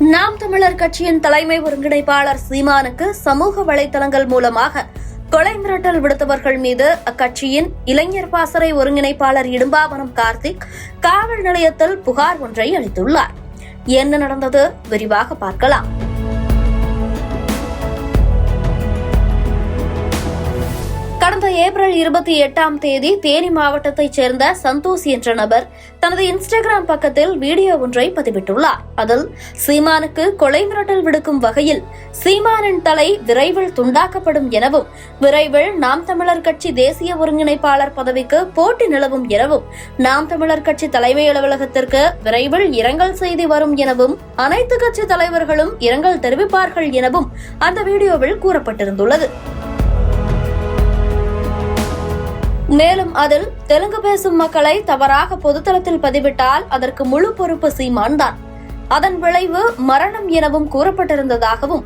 நாம் தமிழர் கட்சியின் தலைமை ஒருங்கிணைப்பாளர் சீமானுக்கு சமூக வலைதளங்கள் மூலமாக கொலை மிரட்டல் விடுத்தவர்கள் மீது அக்கட்சியின் இளைஞர் பாசறை ஒருங்கிணைப்பாளர் இடும்பாவனம் கார்த்திக் காவல் நிலையத்தில் புகார் ஒன்றை அளித்துள்ளார். என்ன நடந்தது விரிவாக பார்க்கலாம். கடந்த ஏப்ரல் 28 தேனி மாவட்டத்தைச் சேர்ந்த சந்தோஷ் என்ற நபர் தனது இன்ஸ்டாகிராம் பக்கத்தில் வீடியோ ஒன்றை பதிவிட்டுள்ளார். அதில் சீமானுக்கு கொலை மிரட்டல் விடுக்கும் வகையில் சீமானின் தலை விரைவில் துண்டாக்கப்படும் எனவும், விரைவில் நாம் தமிழர் கட்சி தேசிய ஒருங்கிணைப்பாளர் பதவிக்கு போட்டி நிலவும் எனவும், நாம் தமிழர் கட்சி தலைமை அலுவலகத்திற்கு விரைவில் இரங்கல் செய்தி வரும் எனவும், அனைத்து கட்சி தலைவர்களும் இரங்கல் தெரிவிப்பார்கள் எனவும் அந்த வீடியோவில் கூறப்பட்டிருந்துள்ளது. மேலும் அதில் தெலுங்கு பேசும் மக்களை தவறாக பொதுத்தளத்தில் பதிவிட்டால் அதற்கு முழு பொறுப்பு சீமான் தான், அதன் விளைவு மரணம் எனவும் கூறப்பட்டிருந்ததாகவும்,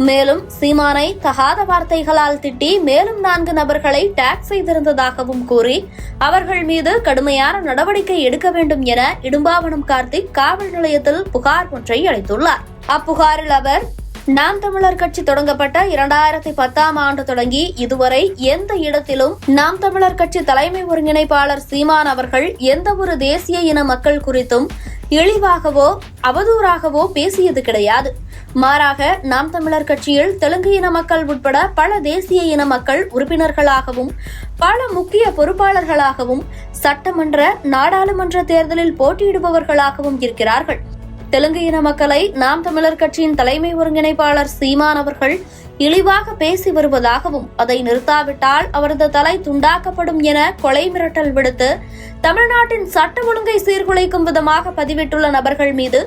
மேலும் சீமானை தகாத வார்த்தைகளால் திட்டி மேலும் 4 நபர்களை டாக் செய்திருந்ததாகவும் கூறி அவர்கள் மீது கடுமையான நடவடிக்கை எடுக்க வேண்டும் என இடும்பாவனம் கார்த்திக் காவல் நிலையத்தில் புகார் ஒன்றை அளித்துள்ளார். அப்புகாரில் அவர், நாம் தமிழர் கட்சி தொடங்கப்பட்ட 2010ஆம் ஆண்டு தொடங்கி இதுவரை எந்த இடத்திலும் நாம் தமிழர் கட்சி தலைமை ஒருங்கிணைப்பாளர் சீமான் அவர்கள் எந்த ஒரு தேசிய இன மக்கள் குறித்தும் இழிவாகவோ அவதூறாகவோ பேசியது கிடையாது. மாறாக நாம் தமிழர் கட்சியில் தெலுங்கு இன மக்கள் உட்பட பல தேசிய இன மக்கள் உறுப்பினர்களாகவும் பல முக்கிய பொறுப்பாளர்களாகவும் சட்டமன்ற நாடாளுமன்ற தேர்தலில் போட்டியிடுபவர்களாகவும் இருக்கிறார்கள். தெலுங்கு இன மக்களை நாம் தமிழர் கட்சியின் தலைமை ஒருங்கிணைப்பாளர் சீமான் அவர்கள் இழிவாக பேசி வருவதாகவும், அதை நிறுத்தாவிட்டால் அவரது தலை துண்டாக்கப்படும் என கொலை மிரட்டல் விடுத்து தமிழ்நாட்டின் சட்ட ஒழுங்கை சீர்குலைக்கும் விதமாக பதிவிட்டுள்ள நபர்கள் மீது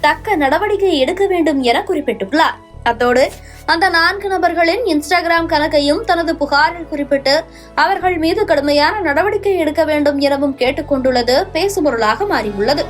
தக்க நடவடிக்கை எடுக்க வேண்டும் என குறிப்பிட்டுள்ளார். அத்தோடு அந்த 4 நபர்களின் இன்ஸ்டாகிராம் கணக்கையும் தனது புகாரில் குறிப்பிட்டு அவர்கள் மீது கடுமையான நடவடிக்கை எடுக்க வேண்டும் எனவும் கேட்டுக் கொண்டுள்ளது பேசுபொருளாக மாறியுள்ளது.